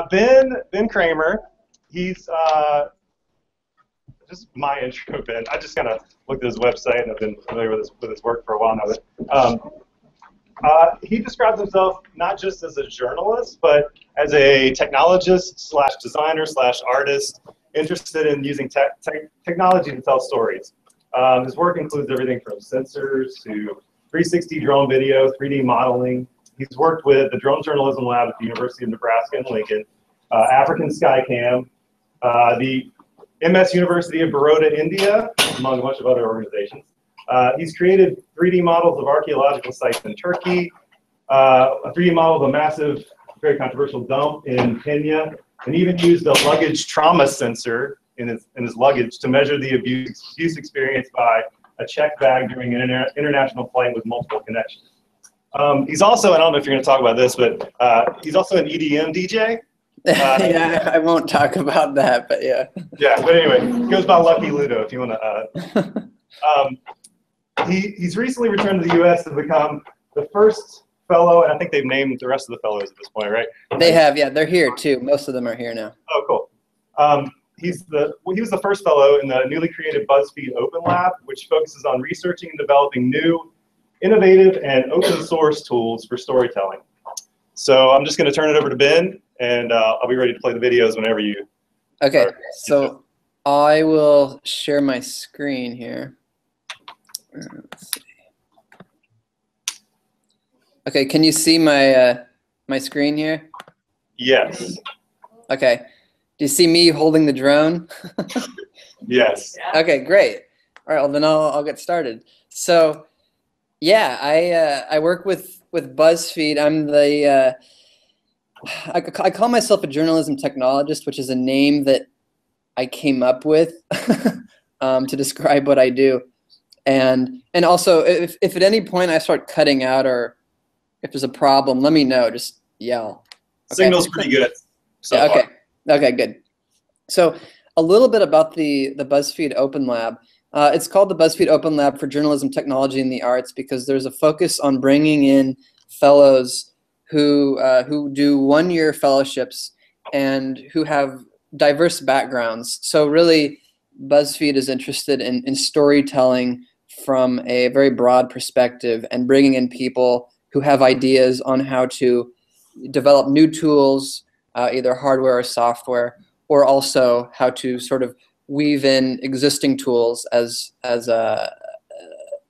Ben Kreimer, he's just my intro, Ben. I just kind of looked at his website and I've been familiar with his work for a while now. But he describes himself not just as a journalist, but as a technologist slash designer slash artist interested in using technology to tell stories. His work includes everything from sensors to 360 drone video, 3D modeling. He's worked with the Drone Journalism Lab at the University of Nebraska in Lincoln, African Skycam, the MS University of Baroda, India, among a bunch of other organizations. He's created 3D models of archaeological sites in Turkey, a 3D model of a massive, very controversial dump in Kenya, and even used a luggage trauma sensor in his luggage to measure the abuse experienced by a checked bag during an international flight with multiple connections. He's also, I don't know if you're going to talk about this, but he's also an EDM DJ. Yeah, I won't talk about that, but yeah. Yeah, but anyway, he goes by Lucky Ludo if you want to. He's recently returned to the U.S. to become the first fellow, and I think they've named the rest of the fellows at this point, right? They have, yeah. They're here too. Most of them are here now. Oh, cool. He was the first fellow in the newly created BuzzFeed Open Lab, which focuses on researching and developing new, innovative, and open source tools for storytelling. So I'm just going to turn it over to Ben, and I'll be ready to play the videos whenever you. Okay, so I will share my screen here. Let's see. Okay, can you see my my screen here? Yes. Okay. Do you see me holding the drone? Yes. Okay, great. All right, well then I'll get started. So, yeah, I work with BuzzFeed. I'm the I call myself a journalism technologist, which is a name that I came up with to describe what I do. And also, if at any point I start cutting out or if there's a problem, let me know. Just yell. Okay? Signal's pretty good. So yeah, okay. far. Okay, good. So a little bit about the BuzzFeed Open Lab. It's called the BuzzFeed Open Lab for Journalism, Technology, and the Arts because there's a focus on bringing in fellows who do one-year fellowships and who have diverse backgrounds. So really, BuzzFeed is interested in storytelling from a very broad perspective and bringing in people who have ideas on how to develop new tools, either hardware or software, or also how to sort of weave in existing tools to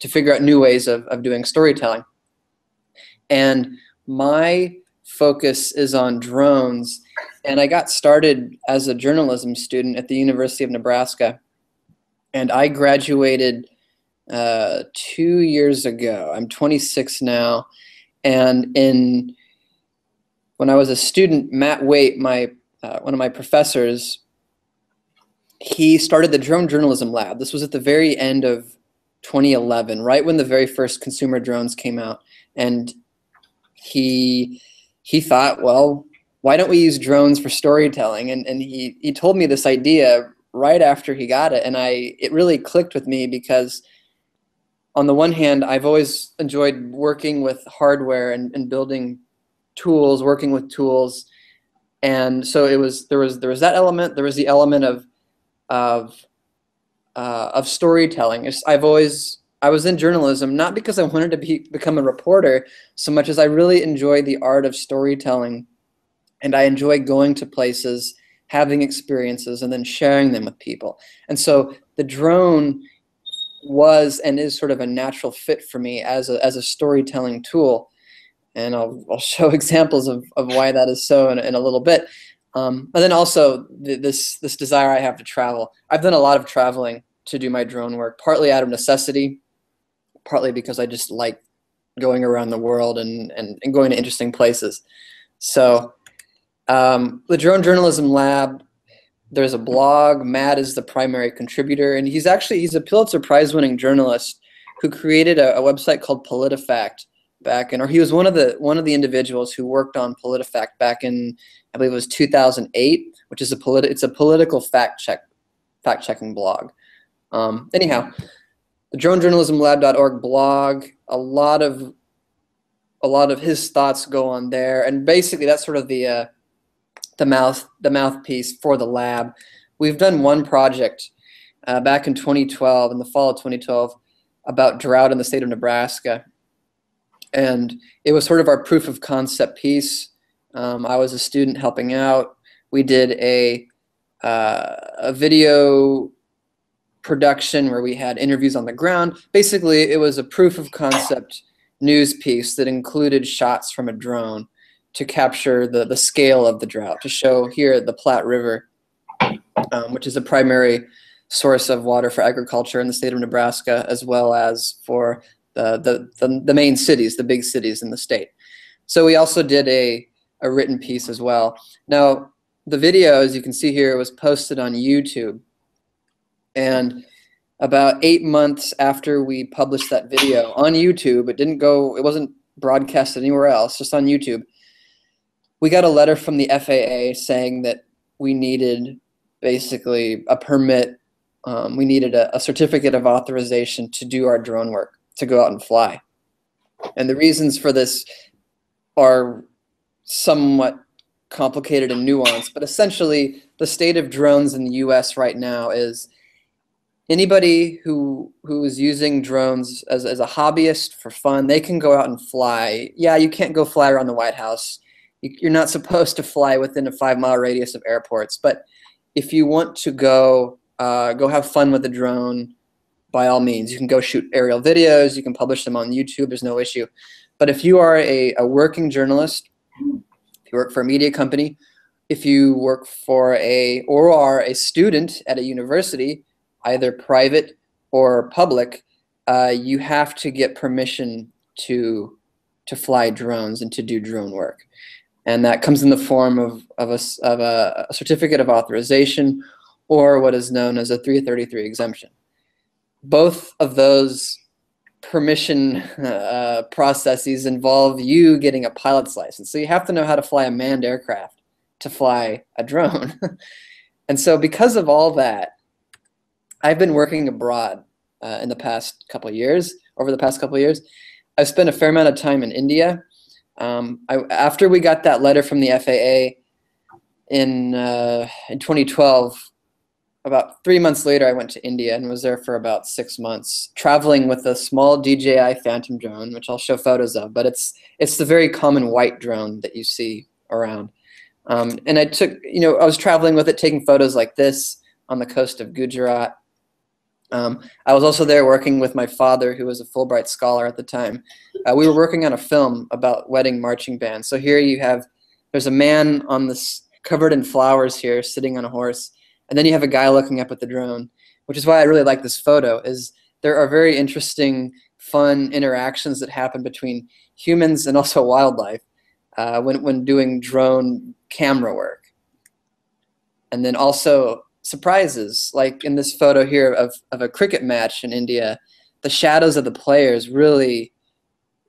figure out new ways of doing storytelling. And my focus is on drones, and I got started as a journalism student at the University of Nebraska, and I graduated 2 years ago. I'm 26 now, and when I was a student, Matt Waite, one of my professors, he started the Drone Journalism Lab. This was at the very end of 2011, right when the very first consumer drones came out, and he thought, well, why don't we use drones for storytelling? And he told me this idea right after he got it, and it really clicked with me because on the one hand, I've always enjoyed working with hardware and building tools, working with tools, and so there was that element. There was the element of storytelling. I was in journalism not because I wanted to become a reporter so much as I really enjoy the art of storytelling, and I enjoy going to places, having experiences, and then sharing them with people. And so the drone was and is sort of a natural fit for me as a storytelling tool, and I'll show examples of why that is so in a little bit. And then also this desire I have to travel. I've done a lot of traveling to do my drone work, partly out of necessity, partly because I just like going around the world and going to interesting places. So the Drone Journalism Lab, there's a blog. Matt is the primary contributor, and he's a Pulitzer Prize winning journalist who created a website called PolitiFact or he was one of the individuals who worked on PolitiFact back in, I believe it was 2008, which is it's a political fact-checking blog. Anyhow, the dronejournalismlab.org blog, a lot of his thoughts go on there, and basically that's sort of the the mouthpiece for the lab. We've done one project back in 2012, in the fall of 2012, about drought in the state of Nebraska. And it was sort of our proof of concept piece. I was a student helping out. We did a video production where we had interviews on the ground. Basically, it was a proof of concept news piece that included shots from a drone to capture the scale of the drought, to show here the Platte River, which is a primary source of water for agriculture in the state of Nebraska, as well as for the main cities, the big cities in the state. So we also did a written piece as well. Now, the video, as you can see here, was posted on YouTube. And about 8 months after we published that video on YouTube, it wasn't broadcasted anywhere else, just on YouTube, we got a letter from the FAA saying that we needed basically a permit. We needed a certificate of authorization to do our drone work, to go out and fly. And the reasons for this are somewhat complicated and nuanced, but essentially the state of drones in the US right now is anybody who is using drones as a hobbyist for fun, they can go out and fly. Yeah, you can't go fly around the White House. You're not supposed to fly within a 5-mile radius of airports, but if you want to go have fun with the drone, by all means, you can go shoot aerial videos, you can publish them on YouTube, there's no issue. But if you are a working journalist, if you work for a media company, if you work for or are a student at a university, either private or public, you have to get permission to fly drones and to do drone work. And that comes in the form of a certificate of authorization, or what is known as a 333 exemption. Both of those permission processes involve you getting a pilot's license. So you have to know how to fly a manned aircraft to fly a drone. And so because of all that, I've been working abroad over the past couple of years. I've spent a fair amount of time in India. After we got that letter from the FAA in 2012, about 3 months later, I went to India and was there for about 6 months, traveling with a small DJI Phantom drone, which I'll show photos of, but it's the very common white drone that you see around. And I was traveling with it, taking photos like this on the coast of Gujarat. I was also there working with my father, who was a Fulbright scholar at the time. We were working on a film about wedding marching bands. So here there's a man on this covered in flowers here, sitting on a horse. And then you have a guy looking up at the drone, which is why I really like this photo, is there are very interesting, fun interactions that happen between humans and also wildlife when doing drone camera work. And then also surprises, like in this photo here of a cricket match in India, the shadows of the players really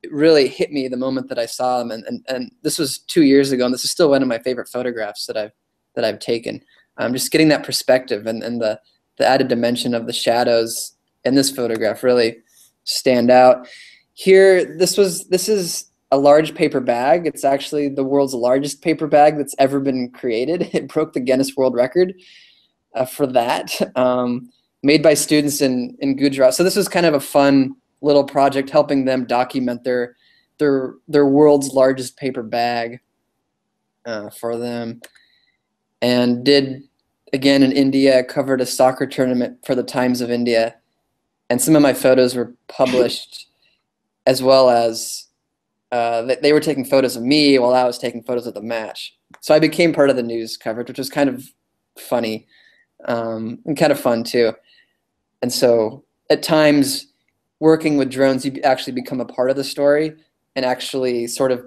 hit me the moment that I saw them. And this was 2 years ago, and this is still one of my favorite photographs that I've taken. Just getting that perspective and the added dimension of the shadows in this photograph really stand out. Here, this is a large paper bag. It's actually the world's largest paper bag that's ever been created. It broke the Guinness World Record for that, made by students in Gujarat. So this was kind of a fun little project, helping them document their world's largest paper bag for them. And did, again, in India, covered a soccer tournament for the Times of India. And some of my photos were published, as well as they were taking photos of me while I was taking photos of the match. So I became part of the news coverage, which was kind of funny and kind of fun too. And so at times, working with drones, you actually become a part of the story, and actually sort of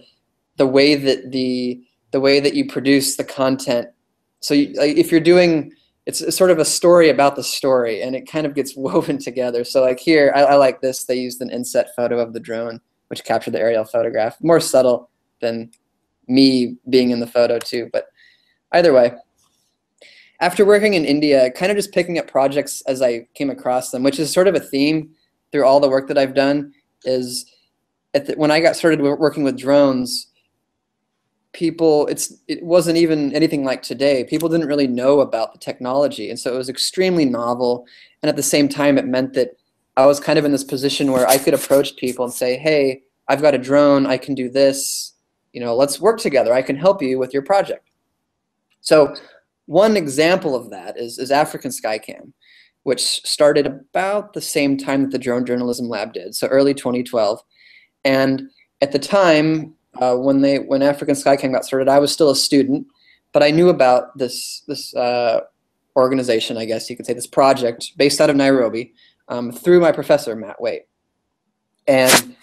the way that you produce the content. So if you're doing, it's sort of a story about the story, and it kind of gets woven together. So like here, I like this. They used an inset photo of the drone, which captured the aerial photograph. More subtle than me being in the photo too, but either way. After working in India, kind of just picking up projects as I came across them, which is sort of a theme through all the work that I've done, is when I got started working with drones, it wasn't even anything like today. People didn't really know about the technology, and so it was extremely novel. And at the same time, it meant that I was kind of in this position where I could approach people and say, "Hey, I've got a drone. I can do this. You know, let's work together. I can help you with your project." So one example of that is African Skycam, which started about the same time that the Drone Journalism Lab did, so early 2012. And at the time, when African Skycam got started, I was still a student, but I knew about this organization, I guess you could say, this project based out of Nairobi, through my professor, Matt Waite. And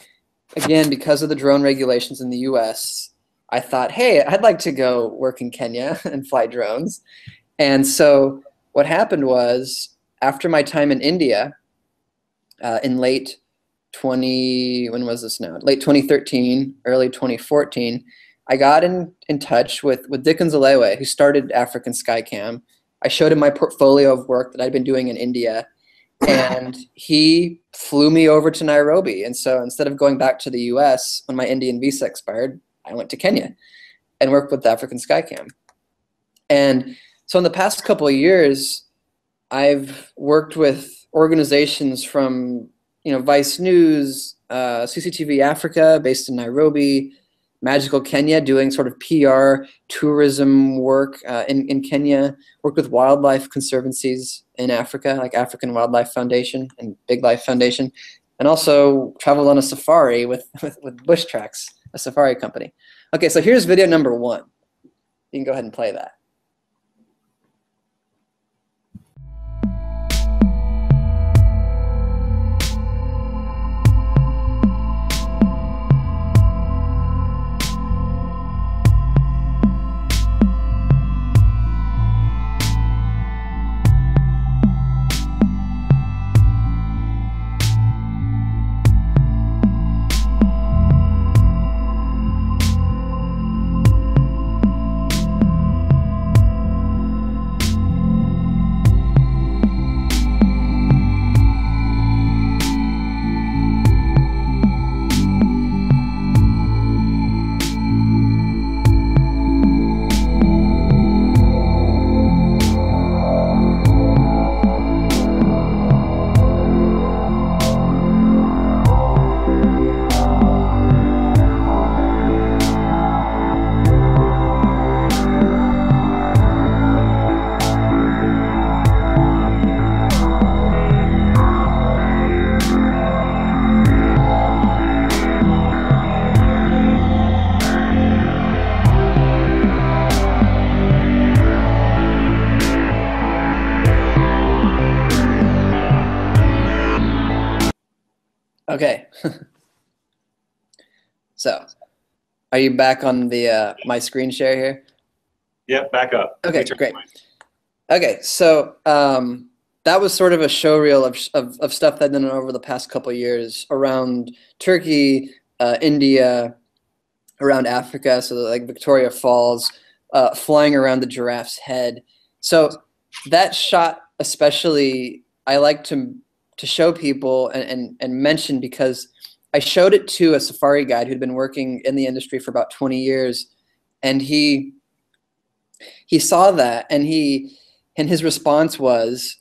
again, because of the drone regulations in the US, I thought, hey, I'd like to go work in Kenya and fly drones. And so what happened was, after my time in India, in late 2013, early 2014, I got in touch with Dickens Alewe, who started African Skycam. I showed him my portfolio of work that I'd been doing in India, and he flew me over to Nairobi. And so instead of going back to the US when my Indian visa expired, I went to Kenya and worked with African Skycam. And so in the past couple of years, I've worked with organizations from, Vice News, CCTV Africa, based in Nairobi, Magical Kenya, doing sort of PR tourism work in Kenya, worked with wildlife conservancies in Africa, like African Wildlife Foundation and Big Life Foundation, and also traveled on a safari with Bush Tracks, a safari company. Okay, so here's video number 1. You can go ahead and play that. Okay. So, are you back on the my screen share here? Yep, back up. Okay, great. Okay, so that was sort of a showreel of stuff that I've done over the past couple of years around Turkey, India, around Africa, so like Victoria Falls, flying around the giraffe's head. So that shot especially, I like to show people and mention, because I showed it to a safari guide who'd been working in the industry for about 20 years, and he saw that, and his response was,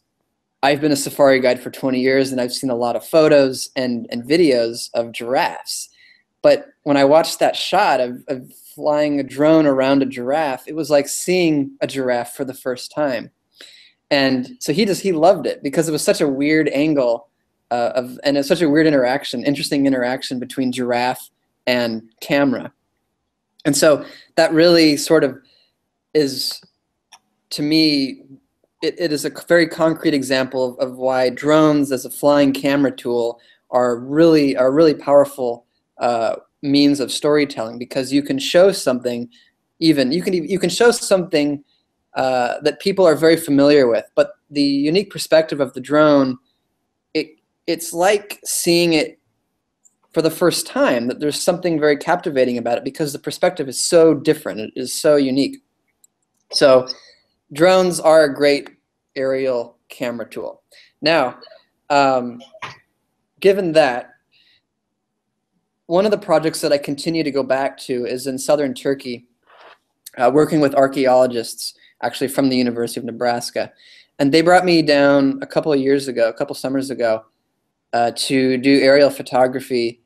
"I've been a safari guide for 20 years and I've seen a lot of photos and videos of giraffes, but when I watched that shot of flying a drone around a giraffe, it was like seeing a giraffe for the first time." And so he loved it, because it was such a weird angle and it's such a weird interesting interaction between giraffe and camera. And so that really sort of is, to me, it is a very concrete example of why drones as a flying camera tool are really powerful means of storytelling, because you can show something, you can show something that people are very familiar with, but the unique perspective of the drone, it's like seeing it for the first time, that there's something very captivating about it, because the perspective is so different, it is so unique. So drones are a great aerial camera tool. Now, given that, one of the projects that I continue to go back to is in southern Turkey. working with archaeologists actually from the University of Nebraska. And they brought me down a couple of years ago, a couple summers ago, to do aerial photography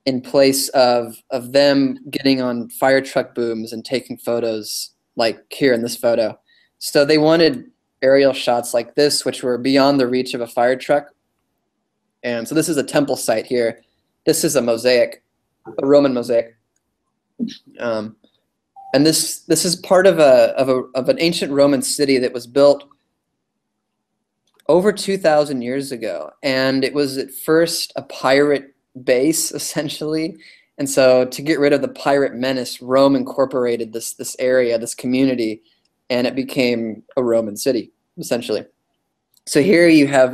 in place of them getting on fire truck booms and taking photos like here in this photo. So they wanted aerial shots like this, which were beyond the reach of a fire truck. And so this is a temple site here. This is a mosaic, a Roman mosaic. And this is part of an ancient Roman city that was built over 2,000 years ago. And it was at first a pirate base, essentially. And so to get rid of the pirate menace, Rome incorporated this area, this community, and it became a Roman city, essentially. So here you have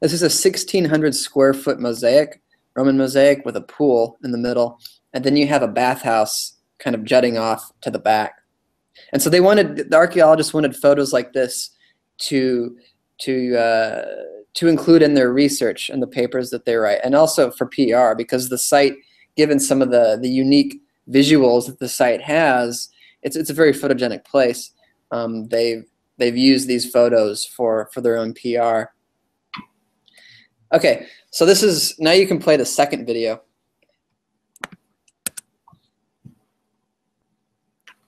this is a 1,600 square foot mosaic, Roman mosaic with a pool in the middle. And then you have a bathhouse kind of jutting off to the back. And so the archaeologists wanted photos like this to include in their research and the papers that they write, and also for PR, because the site, given some of the unique visuals that the site has, it's a very photogenic place. They've used these photos for their own PR. Okay, so now you can play the second video.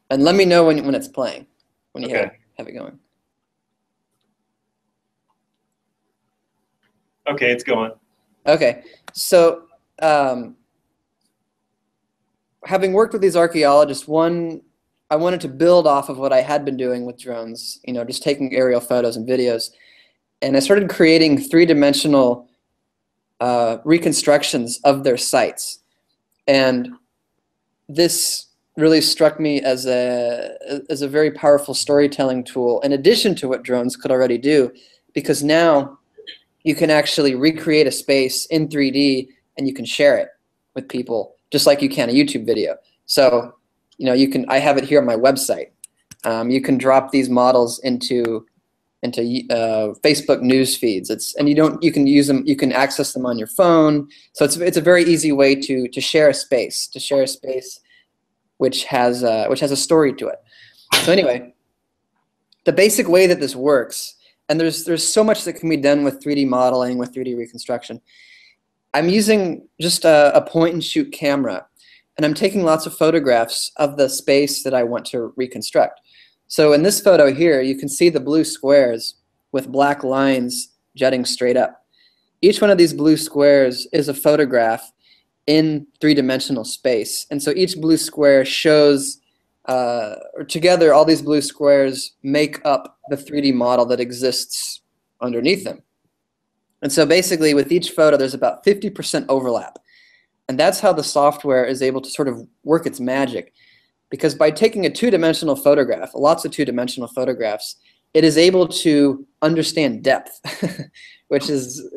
And let me know when it's playing, when you have it going. Okay, it's going. Okay, so having worked with these archaeologists, I wanted to build off of what I had been doing with drones, just taking aerial photos and videos. And I started creating three-dimensional reconstructions of their sites. And this really struck me as a very powerful storytelling tool, in addition to what drones could already do, because now you can actually recreate a space in 3D and you can share it with people just like you can a YouTube video. So, I have it here on my website. You can drop these models into Facebook news feeds. You can use them. You can access them on your phone. So it's a very easy way to share a space. Which has a story to it. So anyway, the basic way that this works, and there's so much that can be done with 3D modeling, with 3D reconstruction. I'm using just a point and shoot camera, and I'm taking lots of photographs of the space that I want to reconstruct. So in this photo here, you can see the blue squares with black lines jutting straight up. Each one of these blue squares is a photograph in three-dimensional space. And so each blue square shows, or together all these blue squares make up the 3D model that exists underneath them. And so basically with each photo there's about 50% overlap. And that's how the software is able to sort of work its magic. Because by taking a two-dimensional photograph, lots of two-dimensional photographs, it is able to understand depth, which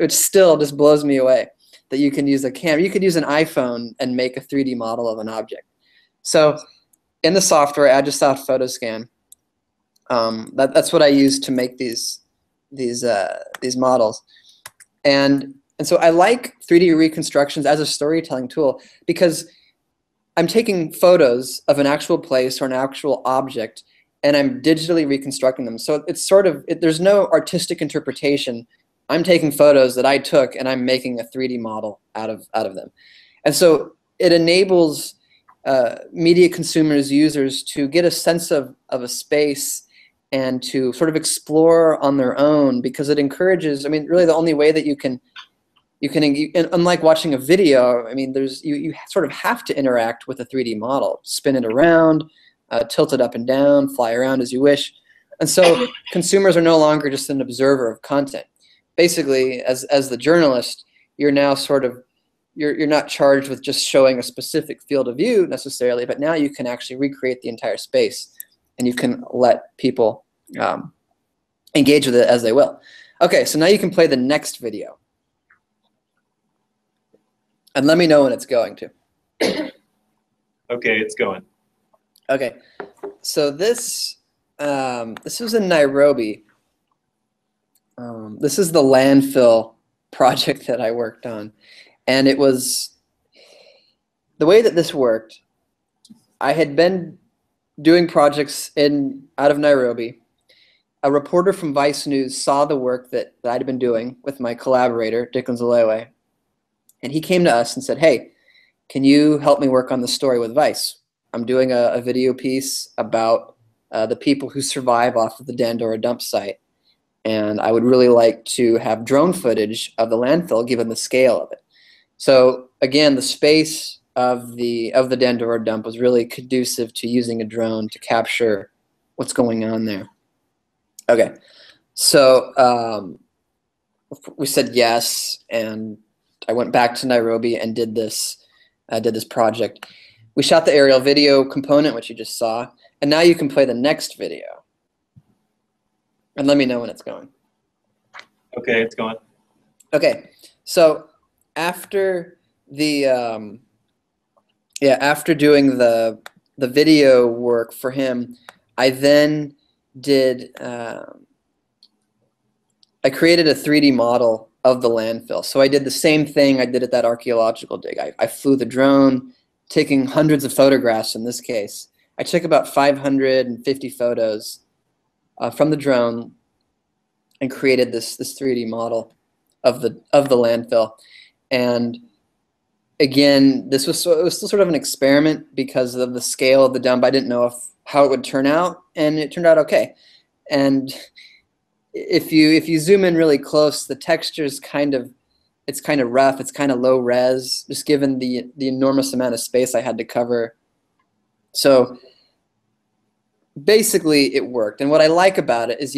still just blows me away. That you can use a camera, you could use an iPhone and make a 3D model of an object. So in the software, Agisoft PhotoScan, that's what I use to make these models. And so I like 3D reconstructions as a storytelling tool because I'm taking photos of an actual place or an actual object and I'm digitally reconstructing them. So it's there's no artistic interpretation. I'm taking photos that I took and I'm making a 3D model out of them. And so it enables media consumers, users to get a sense of a space and to sort of explore on their own, because it encourages, really the only way that you can, unlike watching a video, you sort of have to interact with a 3D model, spin it around, tilt it up and down, fly around as you wish. And so consumers are no longer just an observer of content. Basically, as the journalist, you're now you're not charged with just showing a specific field of view necessarily, but now you can actually recreate the entire space and you can let people engage with it as they will. Okay, so now you can play the next video. And let me know when it's going to. Okay, it's going. Okay, so this was in Nairobi. This is the landfill project that I worked on. And it was, the way that this worked, I had been doing projects out of Nairobi. A reporter from Vice News saw the work that I'd been doing with my collaborator, Dickon Zalewe, and he came to us and said, hey, can you help me work on the story with Vice? I'm doing a video piece about the people who survive off of the Dandara dump site, and I would really like to have drone footage of the landfill given the scale of it. So again, the space of the Dandara dump was really conducive to using a drone to capture what's going on there. Okay, so we said yes, and I went back to Nairobi and did this project. We shot the aerial video component, which you just saw, and now you can play the next video. And let me know when it's going. Okay, it's going. Okay, so after the after doing the video work for him, I then did I created a 3D model of the landfill. So I did the same thing I did at that archaeological dig. I flew the drone, taking hundreds of photographs in this case. I took about 550 photos from the drone and created this 3D model of the landfill. And again, it was still sort of an experiment because of the scale of the dump. I didn't know how it would turn out, and it turned out okay. And if you zoom in really close, the texture's kind of rough. It's kind of low res, just given the enormous amount of space I had to cover. So basically, it worked. And what I like about it is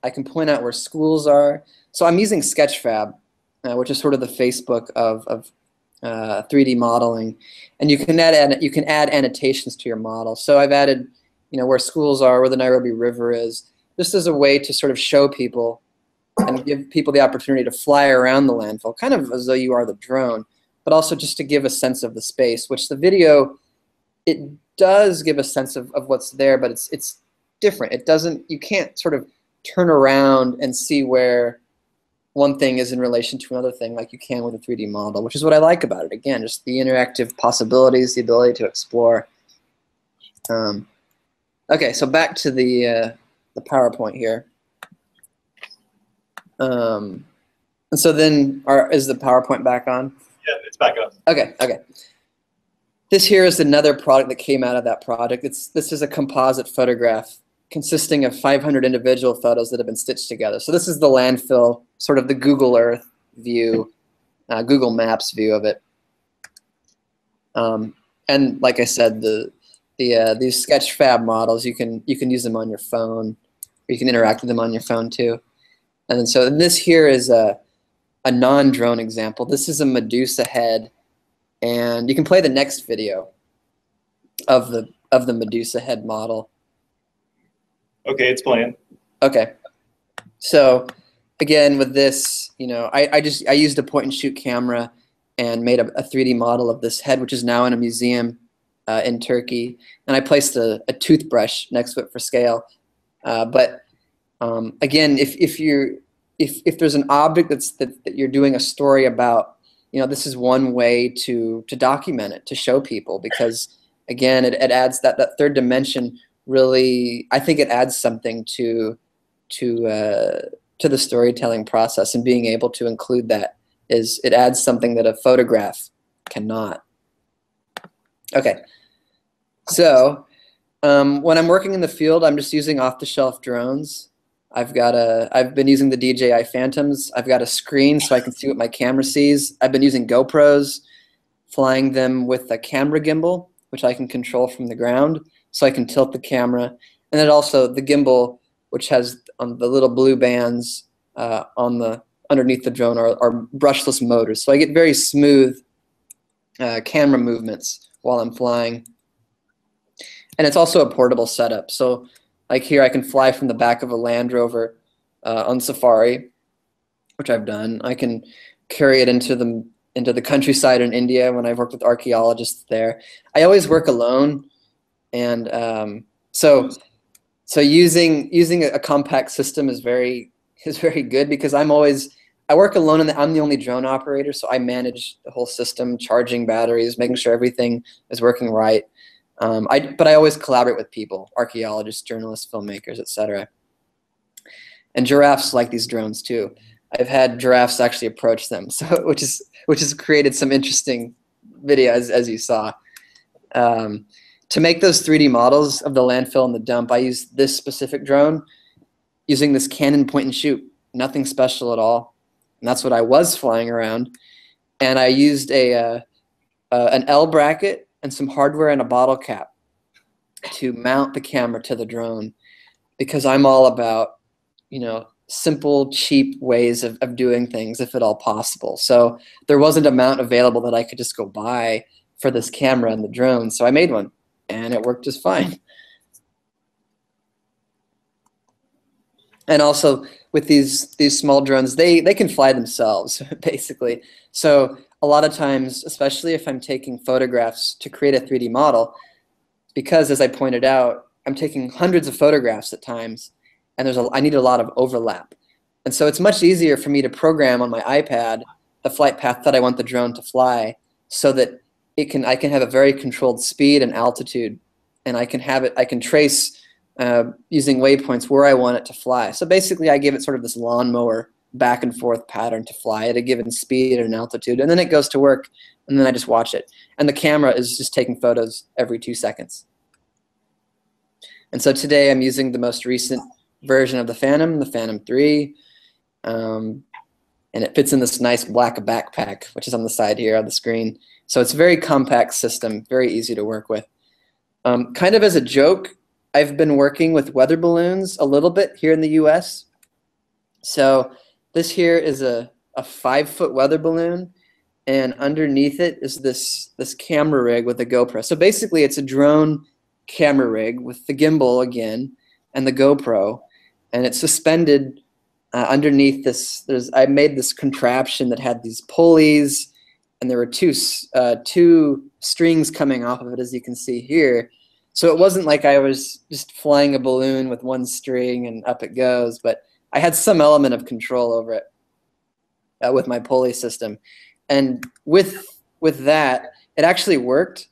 I can point out where schools are. So I'm using Sketchfab, which is sort of the Facebook of 3D modeling, and you can add annotations to your model. So I've added, where schools are, where the Nairobi River is, just as a way to sort of show people and give people the opportunity to fly around the landfill, kind of as though you are the drone, but also just to give a sense of the space, which the video, it does give a sense of what's there, but it's different. It doesn't, you can't sort of turn around and see where one thing is in relation to another thing like you can with a 3D model, which is what I like about it. Again, just the interactive possibilities, the ability to explore. Okay, so back to the PowerPoint here. And so then, is the PowerPoint back on? Yeah, it's back up. Okay, okay. This here is another product that came out of that project. This is a composite photograph consisting of 500 individual photos that have been stitched together. So this is the landfill, sort of the Google Earth view, Google Maps view of it. And like I said, these Sketchfab models, you can use them on your phone, or you can interact with them on your phone too. And then so this here is a non-drone example. This is a Medusa head, and you can play the next video of the Medusa head model. Okay, it's playing. Okay, so again with this, I used a point and shoot camera and made a 3D model of this head, which is now in a museum in Turkey, and I placed a toothbrush next to it for scale. But again, if there's an object that you're doing a story about, this is one way to document it, to show people, because again, it adds that third dimension. Really, I think it adds something to the storytelling process, and being able to include that it adds something that a photograph cannot. Okay, so when I'm working in the field, I'm just using off-the-shelf drones. I've been using the DJI Phantoms. I've got a screen so I can see what my camera sees. I've been using GoPros, flying them with a camera gimbal, which I can control from the ground, so I can tilt the camera. And then also the gimbal, which has the little blue bands underneath the drone, are brushless motors. So I get very smooth camera movements while I'm flying. And it's also a portable setup. So like here, I can fly from the back of a Land Rover on safari, which I've done. I can carry it into the countryside in India when I've worked with archaeologists there. I always work alone, and so using a compact system is very good, because I work alone, and I'm the only drone operator, so I manage the whole system, charging batteries, making sure everything is working right. But I always collaborate with people, archaeologists, journalists, filmmakers, etc. And giraffes like these drones too. I've had giraffes actually approach them, so which has created some interesting videos as you saw. To make those 3D models of the landfill and the dump, I used this specific drone using this Canon point and shoot. Nothing special at all. And that's what I was flying around. And I used an L bracket and some hardware and a bottle cap to mount the camera to the drone, because I'm all about, simple, cheap ways of doing things, if at all possible. So there wasn't a mount available that I could just go buy for this camera and the drone. So I made one, and it worked just fine. And also with these small drones, they can fly themselves, basically. So a lot of times, especially if I'm taking photographs to create a 3D model, because as I pointed out, I'm taking hundreds of photographs at times, and I need a lot of overlap. And so it's much easier for me to program on my iPad the flight path that I want the drone to fly, so that I can have a very controlled speed and altitude, and I can trace using waypoints where I want it to fly. So basically I give it sort of this lawnmower back and forth pattern to fly at a given speed and altitude, and then it goes to work, and then I just watch it. And the camera is just taking photos every 2 seconds. And so today I'm using the most recent version of the Phantom 3, and it fits in this nice black backpack, which is on the side here on the screen. So it's a very compact system, very easy to work with. Kind of as a joke, I've been working with weather balloons a little bit here in the US. So this here is a 5-foot weather balloon, and underneath it is this camera rig with a GoPro. So basically it's a drone camera rig with the gimbal again and the GoPro, and it's suspended underneath this. I made this contraption that had these pulleys, and there were two strings coming off of it, as you can see here. So it wasn't like I was just flying a balloon with one string and up it goes, but I had some element of control over it with my pulley system. And with that, it actually worked.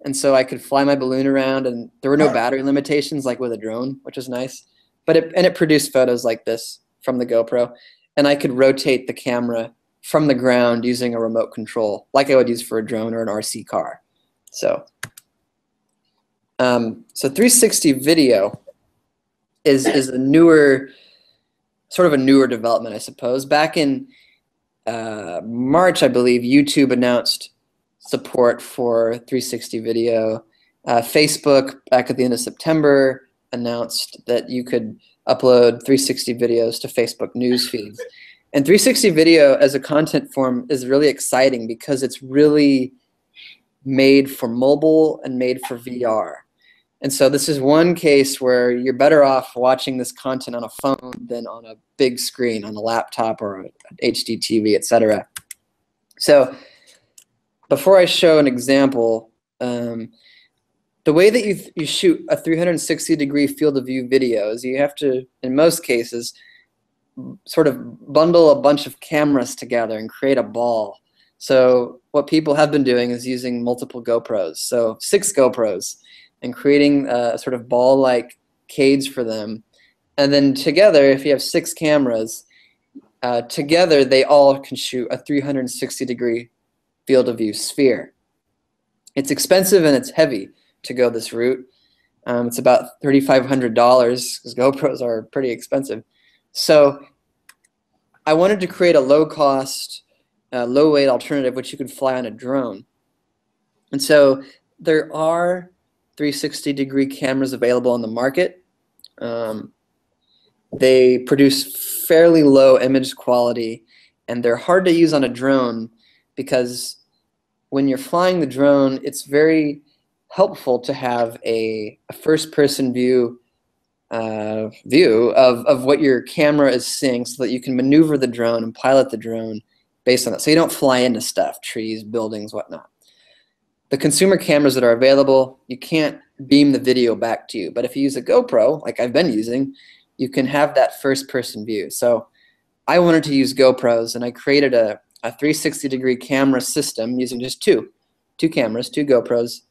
And so I could fly my balloon around, and there were no battery limitations like with a drone, which is nice. But it produced photos like this from the GoPro, and I could rotate the camera from the ground using a remote control, like I would use for a drone or an RC car. So 360 video is a newer, sort of a newer development, I suppose. Back in March, I believe, YouTube announced support for 360 video. Facebook, back at the end of September, announced that you could upload 360 videos to Facebook news feeds. And 360 video as a content form is really exciting because it's really made for mobile and made for VR. And so this is one case where you're better off watching this content on a phone than on a big screen, on a laptop or an HD TV, etc. So before I show an example, the way that you shoot a 360-degree field of view video is you have to, in most cases, sort of bundle a bunch of cameras together and create a ball. So what people have been doing is using multiple GoPros, so 6 GoPros, and creating a sort of ball-like cage for them. And then together, if you have 6 cameras, together they all can shoot a 360-degree field of view sphere. It's expensive and it's heavy to go this route. It's about $3,500 because GoPros are pretty expensive. So I wanted to create a low-cost, low-weight alternative which you could fly on a drone. And so there are 360-degree cameras available on the market. They produce fairly low image quality, and they're hard to use on a drone because when you're flying the drone, it's very helpful to have a first-person view of what your camera is seeing, so that you can maneuver the drone and pilot the drone based on that. So you don't fly into stuff, trees, buildings, whatnot. The consumer cameras that are available, you can't beam the video back to you. But if you use a GoPro, like I've been using, you can have that first-person view. So I wanted to use GoPros, and I created a 360-degree camera system using just two cameras, 2 GoPros.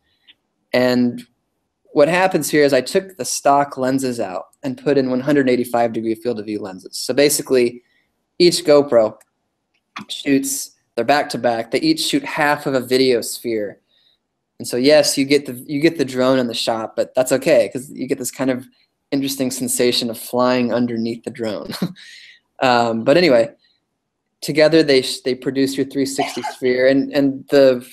And what happens here is I took the stock lenses out and put in 185-degree field of view lenses. So basically, each GoPro shoots, they're back to back. They each shoot half of a video sphere. And so yes, you get the drone in the shot, but that's okay because you get this kind of interesting sensation of flying underneath the drone. But anyway, together they produce your 360 sphere, and the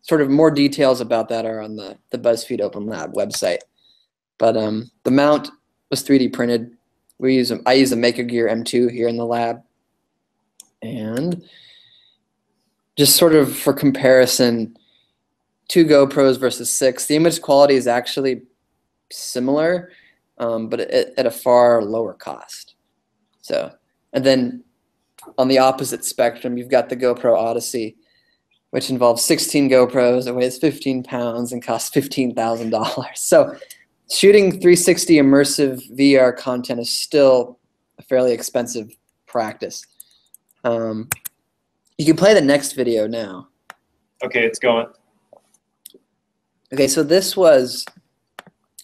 sort of more details about that are on the BuzzFeed Open Lab website. But the mount was 3D printed. I use a MakerGear M2 here in the lab. And just sort of for comparison, 2 GoPros versus 6, the image quality is actually similar, but at a far lower cost. So, and then on the opposite spectrum, you've got the GoPro Odyssey, which involves 16 GoPros. It weighs 15 pounds and costs $15,000. So shooting 360 immersive VR content is still a fairly expensive practice. You can play the next video now. Okay, it's going. Okay, so this is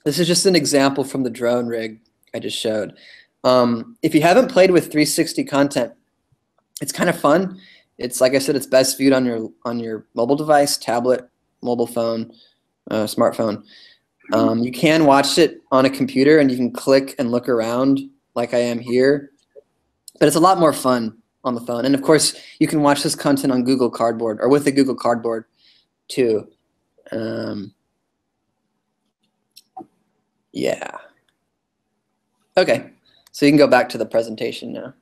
just an example from the drone rig I just showed. If you haven't played with 360 content, it's kind of fun. It's, like I said, it's best viewed on your mobile device, tablet, mobile phone, smartphone. You can watch it on a computer, and you can click and look around like I am here. But it's a lot more fun on the phone. And of course, you can watch this content on Google Cardboard or with the Google Cardboard too. Yeah. Okay, so you can go back to the presentation now.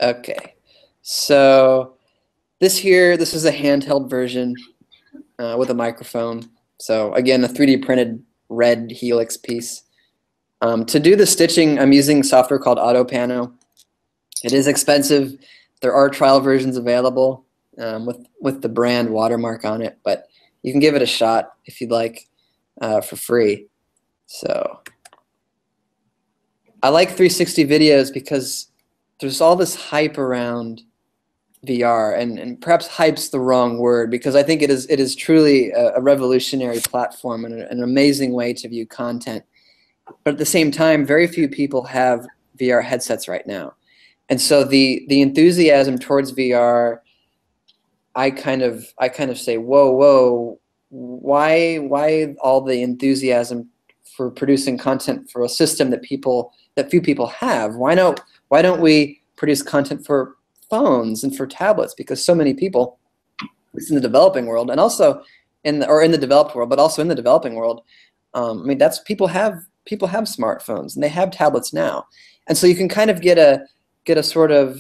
Okay, so this is a handheld version with a microphone. So again, a 3D printed red helix piece. To do the stitching, I'm using software called AutoPano. It is expensive. There are trial versions available with the brand watermark on it, but you can give it a shot if you'd like for free. So I like 360 videos because there's all this hype around VR, and perhaps hype's the wrong word, because I think it is truly a revolutionary platform and an amazing way to view content. But at the same time, very few people have VR headsets right now. And so the enthusiasm towards VR, I kind of say, whoa, why all the enthusiasm for producing content for a system that few people have? Why don't we produce content for phones and for tablets? Because so many people, at least in the developing world, and also in the developed world, but also in the developing world, I mean, people have smartphones and they have tablets now, and so you can kind of get a sort of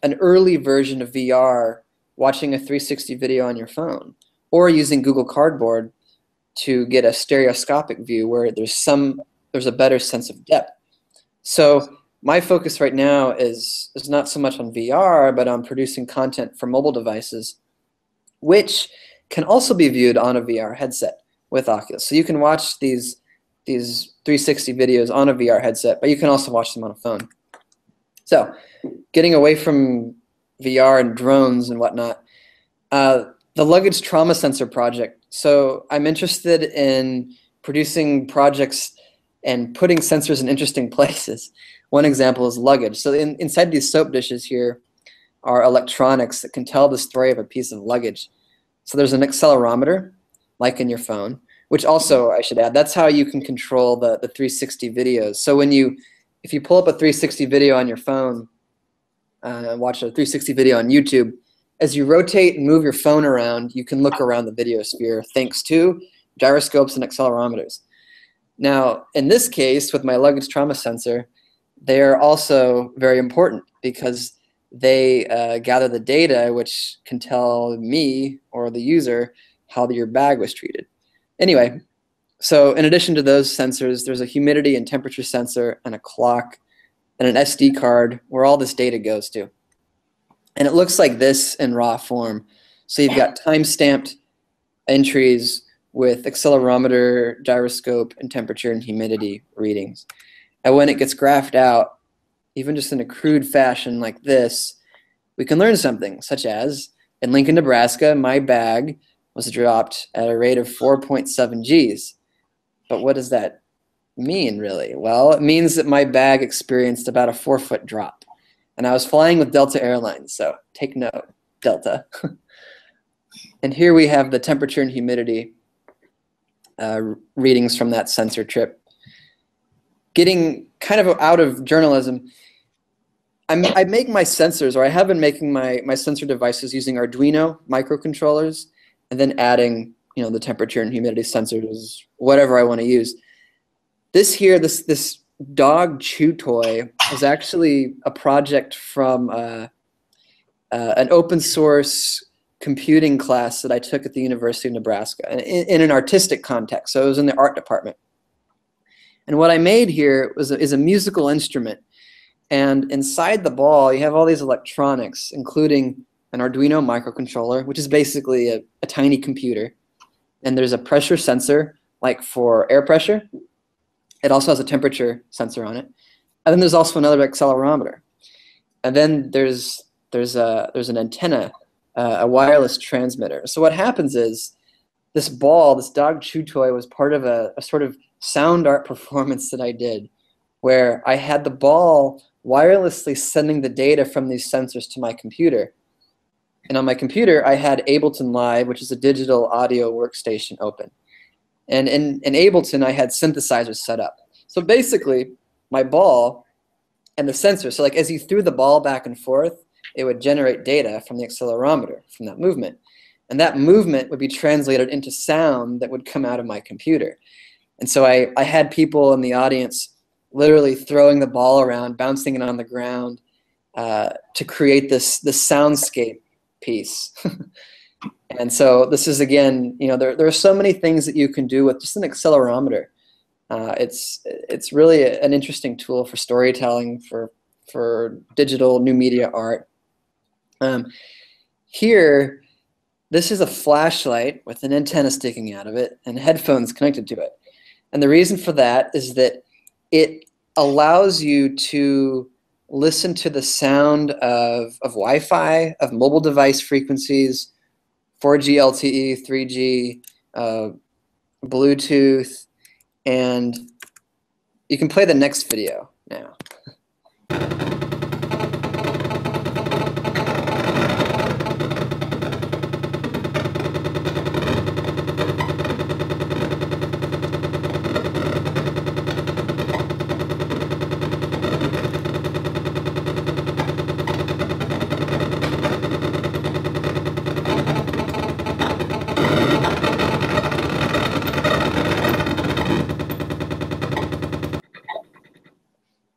an early version of VR watching a 360 video on your phone, or using Google Cardboard to get a stereoscopic view where there's a better sense of depth. So my focus right now is not so much on VR, but on producing content for mobile devices, which can also be viewed on a VR headset with Oculus. So you can watch these 360 videos on a VR headset, but you can also watch them on a phone. So getting away from VR and drones and whatnot, the luggage trauma sensor project. So I'm interested in producing projects and putting sensors in interesting places. One example is luggage. So inside these soap dishes here are electronics that can tell the story of a piece of luggage. So there's an accelerometer, like in your phone, which also, I should add, that's how you can control the 360 videos. So if you pull up a 360 video on your phone, watch a 360 video on YouTube, as you rotate and move your phone around, you can look around the video sphere thanks to gyroscopes and accelerometers. Now, in this case, with my luggage trauma sensor, they're also very important because they gather the data which can tell me or the user how your bag was treated. Anyway, so in addition to those sensors, there's a humidity and temperature sensor and a clock and an SD card where all this data goes to. And it looks like this in raw form. So you've got time-stamped entries with accelerometer, gyroscope, and temperature and humidity readings. And when it gets graphed out, even just in a crude fashion like this, we can learn something, such as in Lincoln, Nebraska, my bag was dropped at a rate of 4.7 Gs. But what does that mean, really? Well, it means that my bag experienced about a 4-foot drop. And I was flying with Delta Airlines, so take note, Delta. And here we have the temperature and humidity readings from that sensor trip. Getting kind of out of journalism, I make my sensors, or I have been making my sensor devices using Arduino microcontrollers, and then adding, the temperature and humidity sensors, whatever I want to use. This here, this dog chew toy is actually a project from an open source computing class that I took at the University of Nebraska in an artistic context. So it was in the art department. And what I made here is a musical instrument. And inside the ball, you have all these electronics, including an Arduino microcontroller, which is basically a tiny computer. And there's a pressure sensor, like for air pressure. It also has a temperature sensor on it. And then there's also another accelerometer. And then there's an antenna, a wireless transmitter. So what happens is this ball, this dog chew toy, was part of a sort of sound art performance that I did, where I had the ball wirelessly sending the data from these sensors to my computer. And on my computer, I had Ableton Live, which is a digital audio workstation, open. And in Ableton, I had synthesizers set up. So basically, my ball and the sensor, so like as you threw the ball back and forth, it would generate data from the accelerometer, from that movement. And that movement would be translated into sound that would come out of my computer. And so I had people in the audience literally throwing the ball around, bouncing it on the ground to create this soundscape piece. And so this is, again, there are so many things that you can do with just an accelerometer. It's really an interesting tool for storytelling, for digital new media art. Here, this is a flashlight with an antenna sticking out of it and headphones connected to it. And the reason for that is that it allows you to listen to the sound of Wi-Fi, of mobile device frequencies, 4G LTE, 3G, Bluetooth, and you can play the next video now.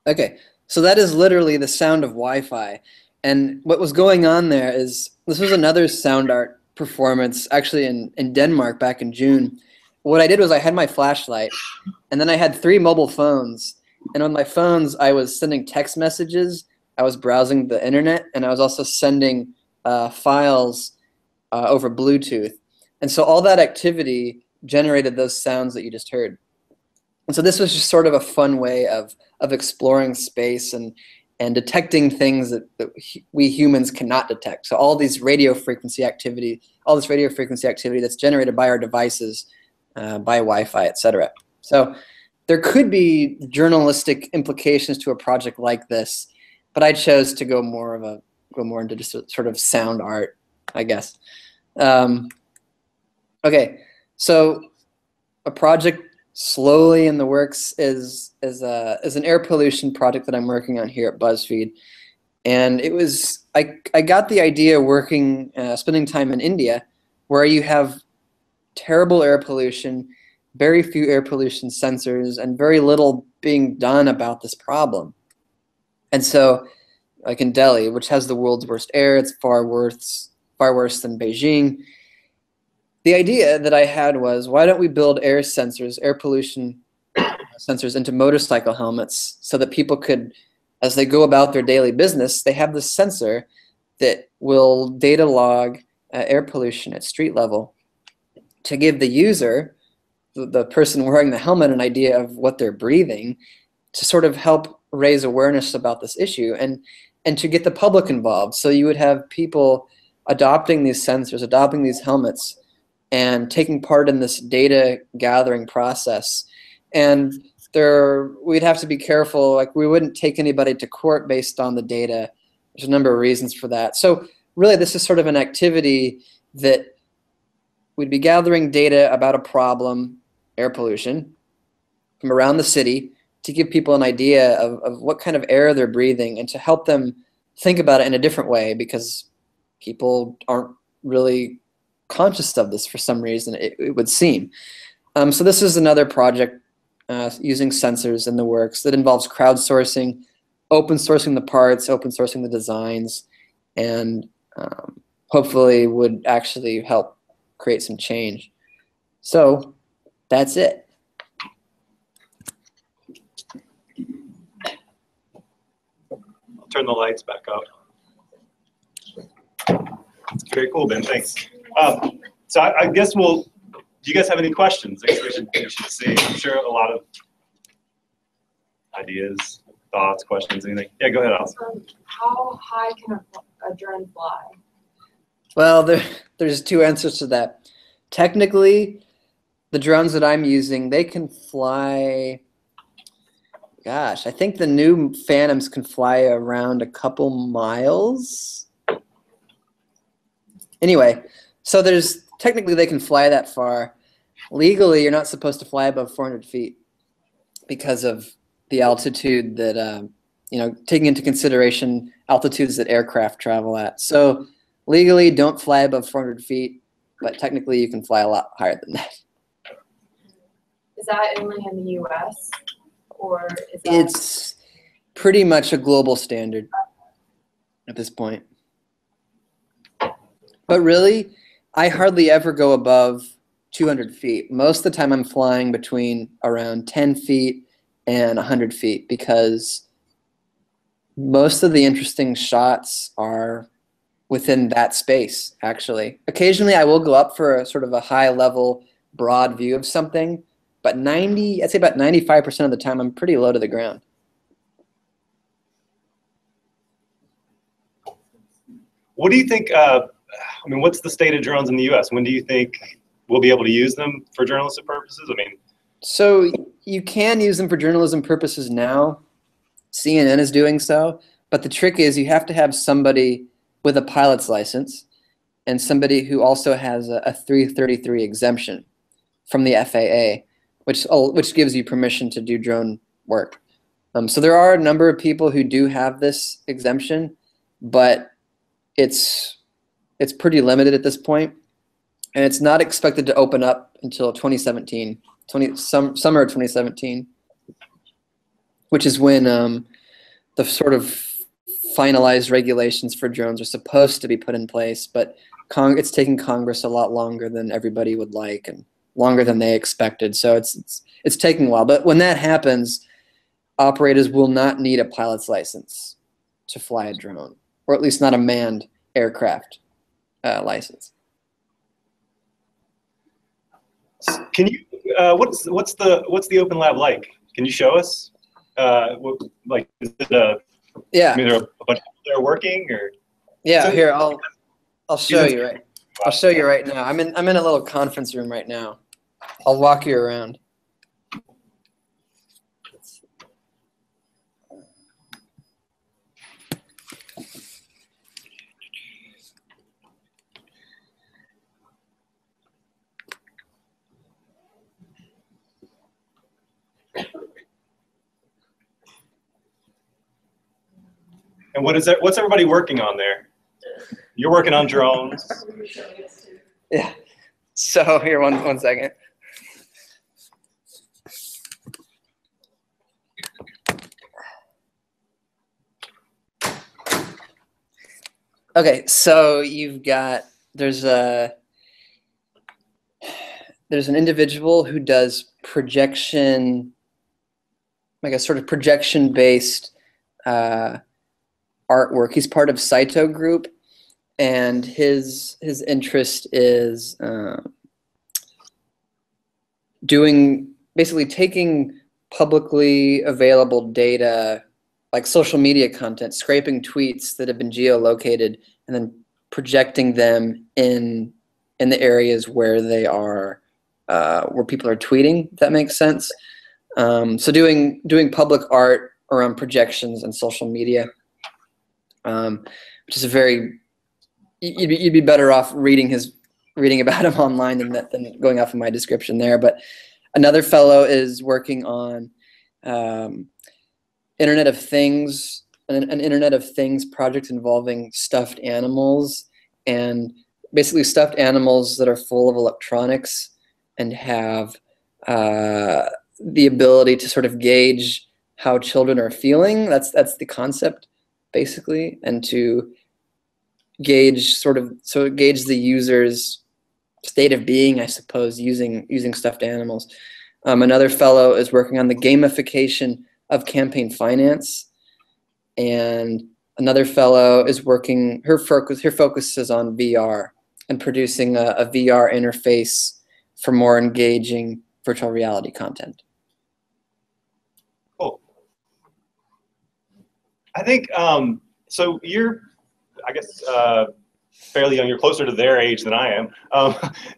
Okay, so that is literally the sound of Wi-Fi. And what was going on there is, this was another sound art performance, actually in Denmark back in June. What I did was I had my flashlight, and then I had 3 mobile phones. And on my phones, I was sending text messages, I was browsing the internet, and I was also sending files over Bluetooth. And so all that activity generated those sounds that you just heard. And so this was just sort of a fun way of exploring space and detecting things that we humans cannot detect. So all this radio frequency activity that's generated by our devices, by Wi-Fi, etc. So there could be journalistic implications to a project like this, but I chose to go more into just a sort of sound art, I guess. Okay, so a project slowly in the works is an air pollution project that I'm working on here at BuzzFeed. And it was, I got the idea working, spending time in India, where you have terrible air pollution, very few air pollution sensors, and very little being done about this problem. And so, like in Delhi, which has the world's worst air, it's far worse than Beijing. The idea that I had was, why don't we build air pollution sensors into motorcycle helmets so that people could, as they go about their daily business, they have this sensor that will data log air pollution at street level to give the user, the person wearing the helmet, an idea of what they're breathing, to sort of help raise awareness about this issue and to get the public involved. So you would have people adopting these sensors, adopting these helmets, and taking part in this data gathering process. And we'd have to be careful, like we wouldn't take anybody to court based on the data. There's a number of reasons for that. So really this is sort of an activity that we'd be gathering data about a problem, air pollution, from around the city to give people an idea of what kind of air they're breathing and to help them think about it in a different way, because people aren't really conscious of this for some reason, it would seem. So this is another project using sensors in the works that involves crowdsourcing, open sourcing the parts, open sourcing the designs, and hopefully would actually help create some change. So that's it. I'll turn the lights back up. Very cool, Ben. Thanks. So I guess do you guys have any questions? I guess we should see. I'm sure a lot of ideas, thoughts, questions, anything. Yeah, go ahead, Alice. How high can a drone fly? Well, there's two answers to that. Technically, the drones that I'm using, they can fly, gosh, I think the new Phantoms can fly around a couple miles. Anyway, so technically they can fly that far. Legally, you're not supposed to fly above 400 feet because of the altitude that, taking into consideration altitudes that aircraft travel at. So legally, don't fly above 400 feet, but technically you can fly a lot higher than that. Is that only in the US, or is that? It's pretty much a global standard at this point. But really, I hardly ever go above 200 feet. Most of the time I'm flying between around 10 feet and 100 feet because most of the interesting shots are within that space, actually. Occasionally I will go up for a sort of a high level, broad view of something, but I'd say about 95% of the time I'm pretty low to the ground. What do you think, what's the state of drones in the US? When do you think we'll be able to use them for journalistic purposes? So you can use them for journalism purposes now. CNN is doing so, but the trick is you have to have somebody with a pilot's license and somebody who also has a 333 exemption from the FAA, which gives you permission to do drone work. So there are a number of people who do have this exemption, but it's pretty limited at this point, and it's not expected to open up until 2017, summer of 2017, which is when the sort of finalized regulations for drones are supposed to be put in place, but it's taking Congress a lot longer than everybody would like and longer than they expected. So it's taking a while. But when that happens, operators will not need a pilot's license to fly a drone, or at least not a manned aircraft license. Can you? What's the Open Lab like? Can you show us? Is it a? Yeah. There are a bunch of people there working, or? Yeah. So, here, I'll show you right. I'll show you right now. I'm in a little conference room right now. I'll walk you around. And what's everybody working on there? You're working on drones. Yeah. So here, one second. Okay, so there's an individual who does projection, like a sort of projection-based artwork. He's part of Saito Group, and his interest is basically taking publicly available data, like social media content, scraping tweets that have been geolocated, and then projecting them in the areas where they are, where people are tweeting, if that makes sense. So doing public art around projections and social media, which is a very, you'd be better off reading about him online than going off of my description there. But another fellow is working on Internet of Things, an Internet of Things project involving stuffed animals, and basically stuffed animals that are full of electronics and have the ability to sort of gauge how children are feeling. That's the concept, basically, and to gauge gauge the user's state of being, I suppose, using stuffed animals. Another fellow is working on the gamification of campaign finance, and another fellow is working. Her focus is on VR and producing a VR interface for more engaging virtual reality content. Cool. I think so. You're, I guess, fairly young. You're closer to their age than I am.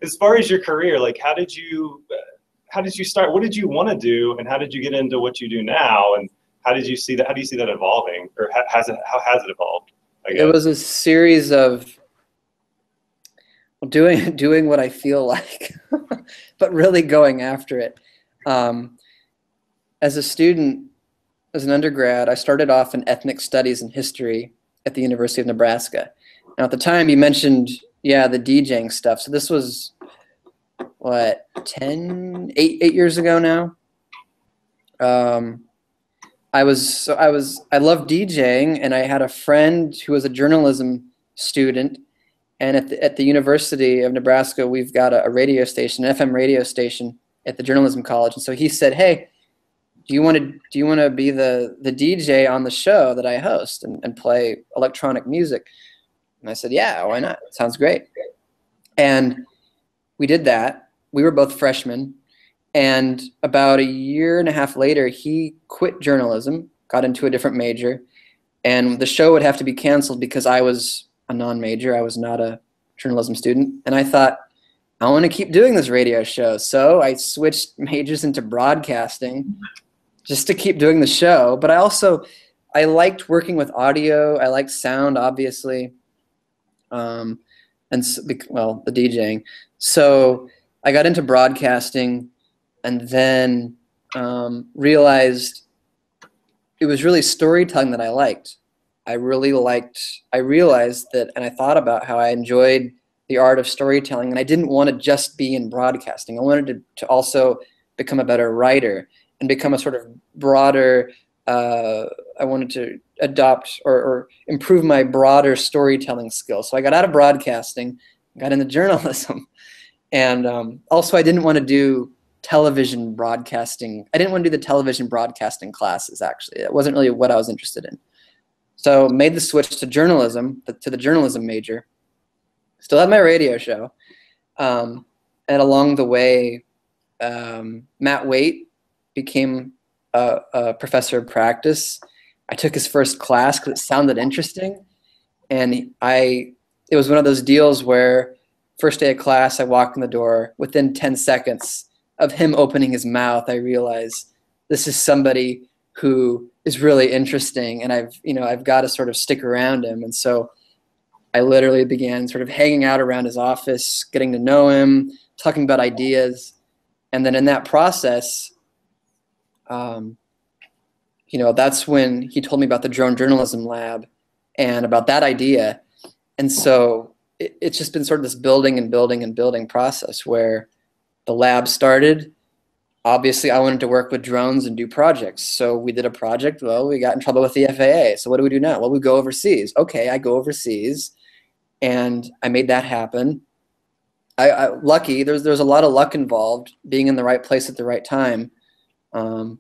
As far as your career, like, how did you start? What did you want to do, and how did you get into what you do now? And how did you see that? How do you see that evolving, or how has it evolved? I guess It was a series of doing what I feel like, but really going after it. As a student, as an undergrad, I started off in ethnic studies and history at the University of Nebraska. Now, at the time, you mentioned, the DJing stuff. So this was, what, 8 years ago now? I loved DJing, and I had a friend who was a journalism student. And at the University of Nebraska, we've got a radio station, an FM radio station at the journalism college. And so he said, "Hey, do you want to be the DJ on the show that I host and play electronic music?" And I said, "Yeah, why not? Sounds great." And we did that. We were both freshmen. And about a year and a half later, he quit journalism, got into a different major, and the show would have to be canceled because I was a non-major. I was not a journalism student. And I thought, I want to keep doing this radio show. So I switched majors into broadcasting just to keep doing the show. But I liked working with audio. I liked sound, obviously, the DJing. So I got into broadcasting, and then realized it was really storytelling that I liked. I realized that, and I thought about how I enjoyed the art of storytelling, and I didn't want to just be in broadcasting. I wanted to also become a better writer and become a sort of broader, I wanted to adopt or improve my broader storytelling skills. So I got out of broadcasting, got into journalism, and also I didn't want to do television broadcasting. I didn't want to do the television broadcasting classes, actually. That wasn't really what I was interested in. So made the switch to journalism, to the journalism major. Still had my radio show. And along the way, Matt Waite became a professor of practice. I took his first class because it sounded interesting. And it was one of those deals where first day of class, I walked in the door. Within 10 seconds of him opening his mouth, I realized this is somebody who is really interesting, and I've got to sort of stick around him. And so I literally began sort of hanging out around his office, getting to know him, talking about ideas. And then in that process, that's when he told me about the drone journalism lab and about that idea. And so it's just been sort of this building and building and building process where the lab started. Obviously, I wanted to work with drones and do projects. So we did a project. Well, we got in trouble with the FAA. So what do we do now? Well, we go overseas. Okay, I go overseas. And I made that happen. Lucky, there's a lot of luck involved, being in the right place at the right time,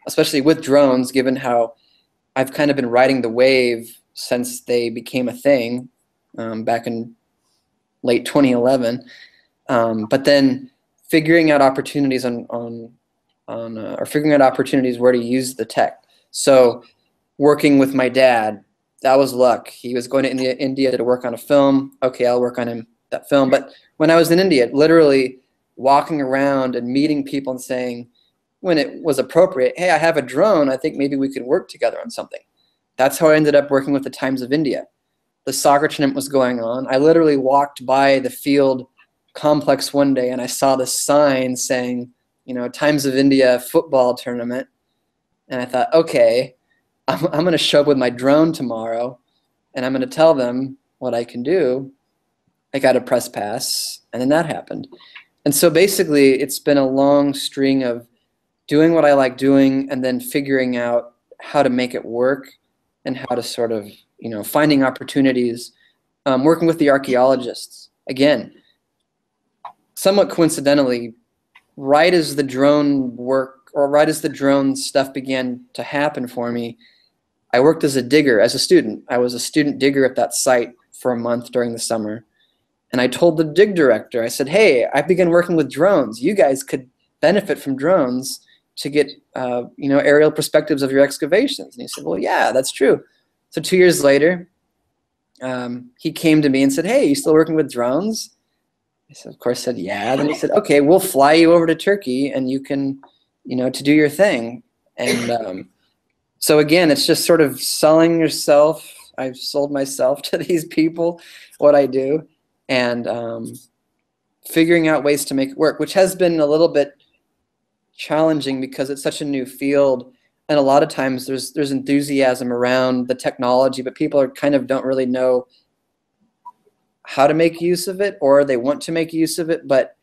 especially with drones, given how I've kind of been riding the wave since they became a thing back in late 2011. But then figuring out opportunities or figuring out opportunities where to use the tech. So working with my dad that was luck. He was going to India to work on a film. Okay, I'll work on that film. But when I was in India, literally walking around and meeting people and saying, when it was appropriate, hey, I have a drone. I think maybe we could work together on something. That's how I ended up working with the Times of India. The soccer tournament was going on. I literally walked by the field complex one day and I saw the sign saying, you know, Times of India football tournament. And I thought, okay, I'm going to show up with my drone tomorrow and I'm going to tell them what I can do. I got a press pass, and then that happened. And so basically it's been a long string of doing what I like doing and then figuring out how to make it work and how to sort of, you know, finding opportunities, working with the archaeologists. Again, somewhat coincidentally, right as the drone work or right as the drone stuff began to happen for me, I worked as a digger as a student. I was a student digger at that site for a month during the summer. And I told the dig director, I said, hey, I began working with drones. You guys could benefit from drones to get you know, aerial perspectives of your excavations. And he said, well, yeah, that's true. So 2 years later, he came to me and said, hey, you still working with drones? I said, of course, said, yeah. Then he said, okay, we'll fly you over to Turkey and you can, you know, to do your thing. And so again, it's just sort of selling yourself. I've sold myself to these people, what I do, and figuring out ways to make it work, which has been a little bit challenging because it's such a new field. And a lot of times there's enthusiasm around the technology, but people are kind of don't really know how to make use of it, or they want to make use of it, but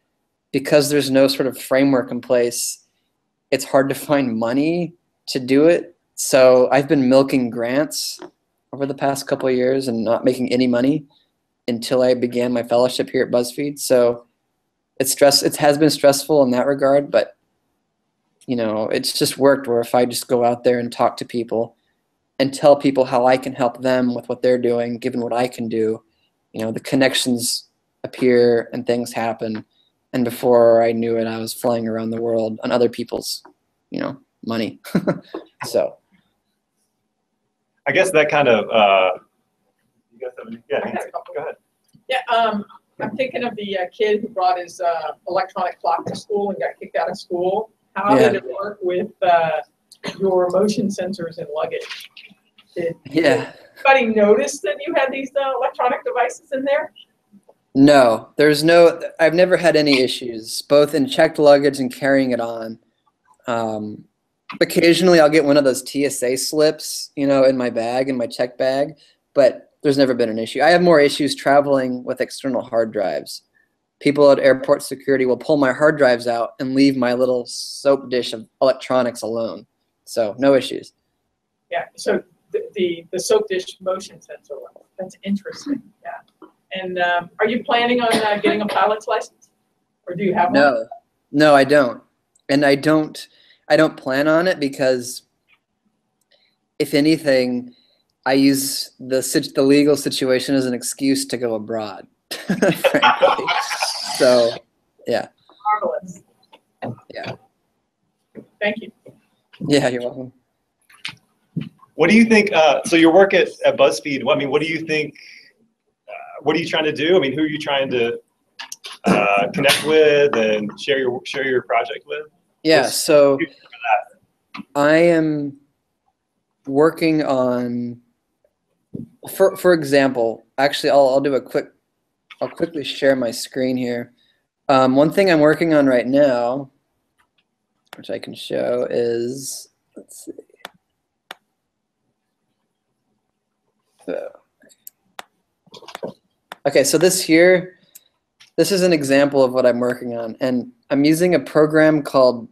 because there's no sort of framework in place, it's hard to find money to do it. So I've been milking grants over the past couple of years and not making any money until I began my fellowship here at BuzzFeed. So it has been stressful in that regard, but you know, it's just worked where if I just go out there and talk to people and tell people how I can help them with what they're doing, given what I can do, you know, the connections appear and things happen. And before I knew it, I was flying around the world on other people's, you know, money. So I guess that kind of, you guys have, yeah, Nancy, go ahead. Yeah, I'm thinking of the kid who brought his electronic clock to school and got kicked out of school. How did it work with your motion sensors and luggage? Did anybody notice that you had these electronic devices in there? No, I've never had any issues, both in checked luggage and carrying it on. Occasionally I'll get one of those TSA slips, you know, in my bag, in my check bag, but there's never been an issue. I have more issues traveling with external hard drives. People at airport security will pull my hard drives out and leave my little soap dish of electronics alone. So no issues. Yeah, so the soap dish motion sensor, that's interesting, yeah. And are you planning on getting a pilot's license? Or do you have one? No, I don't. And I don't plan on it because, if anything, I use the legal situation as an excuse to go abroad, frankly. So, yeah. Marvelous. Yeah. Thank you. Yeah, you're welcome. What do you think, so your work at BuzzFeed, I mean, what do you think, what are you trying to do? I mean, who are you trying to connect with and share your project with? Yeah, so I am working on, for example, actually I'll quickly share my screen here. One thing I'm working on right now, which I can show, is, let's see. Okay, so this is an example of what I'm working on, and I'm using a program called,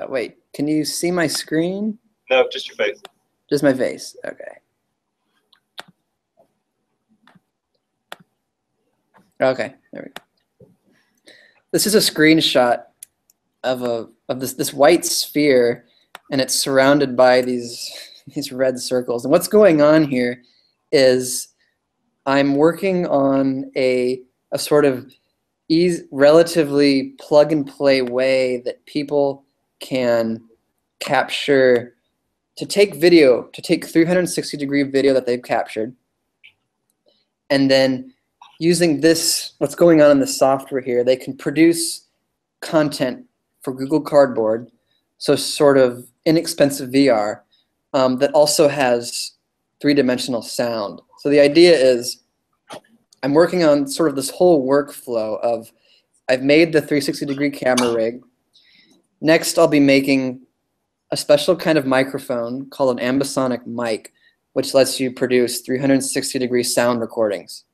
wait, can you see my screen? No, just your face. Just my face, okay. Okay, there we go. This is a screenshot of this white sphere, and it's surrounded by these red circles. And what's going on here is I'm working on a sort of relatively plug and play way that people can capture to take video, to take 360-degree video that they've captured, and then using this, what's going on in the software here, they can produce content for Google Cardboard, so sort of inexpensive VR, that also has three-dimensional sound. So the idea is I'm working on sort of this whole workflow of I've made the 360-degree camera rig. Next, I'll be making a special kind of microphone called an ambisonic mic, which lets you produce 360-degree sound recordings.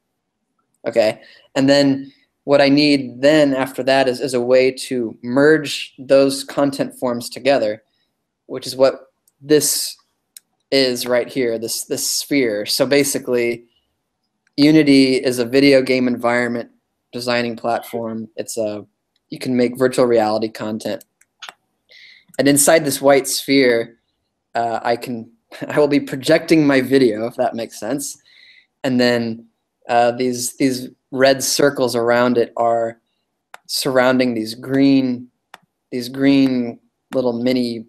Okay, and then what I need then after that is a way to merge those content forms together, which is what this is right here, this sphere. So basically, Unity is a video game environment designing platform. You can make virtual reality content. And inside this white sphere, I will be projecting my video, if that makes sense. And then these red circles around it are surrounding these green little mini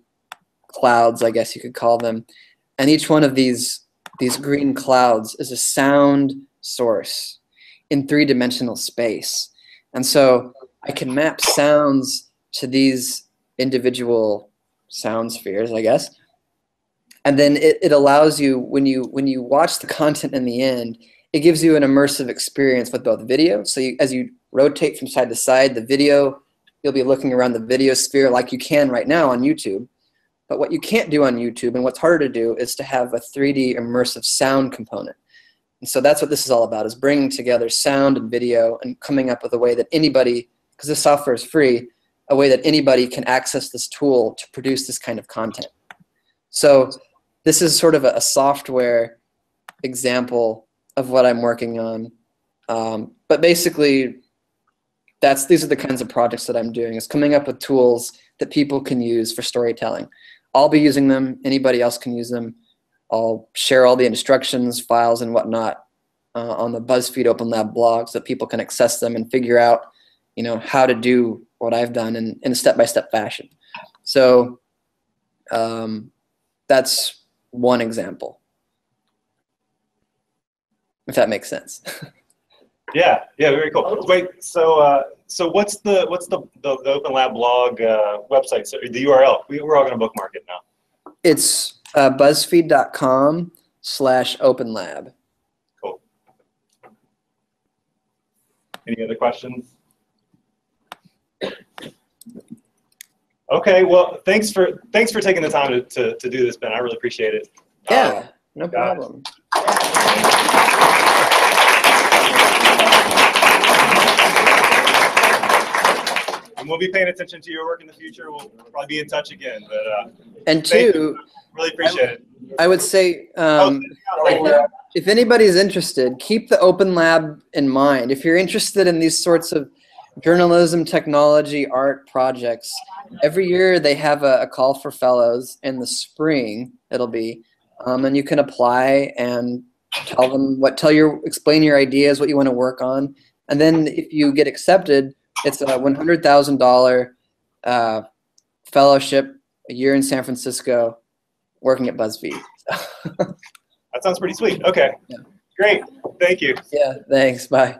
clouds, I guess you could call them. And each one of these green clouds is a sound source in three-dimensional space. And so I can map sounds to these individual sound spheres, I guess. And then it allows you, when you watch the content in the end, it gives you an immersive experience with both video. So as you rotate from side to side, the video, you'll be looking around the video sphere like you can right now on YouTube. But what you can't do on YouTube, and what's harder to do, is to have a 3D immersive sound component. And so that's what this is all about, is bringing together sound and video and coming up with a way that anybody, because this software is free, a way that anybody can access this tool to produce this kind of content. So this is sort of a software example of what I'm working on. But basically, these are the kinds of projects that I'm doing, is coming up with tools that people can use for storytelling. I'll be using them. Anybody else can use them. I'll share all the instructions, files, and whatnot on the BuzzFeed Open Lab blog so that people can access them and figure out, how to do what I've done in a step-by-step fashion. So that's one example, if that makes sense. Yeah, very cool. Wait, so what's the Open Lab blog website? So the URL. We're all gonna bookmark it now. It's BuzzFeed.com/OpenLab. Cool. Any other questions? Okay. Well, thanks for taking the time to do this, Ben. I really appreciate it. Yeah, no problem. And we'll be paying attention to your work in the future. We'll probably be in touch again. But and two, really appreciate it. I would say, if anybody's interested, keep the Open Lab in mind. If you're interested in these sorts of journalism, technology, art projects, every year they have a call for fellows in the spring. It'll be, and you can apply and explain your ideas, what you want to work on, and then if you get accepted, it's a $100,000 fellowship, a year in San Francisco, working at BuzzFeed. That sounds pretty sweet. Okay, yeah. Great. Thank you. Yeah, thanks. Bye.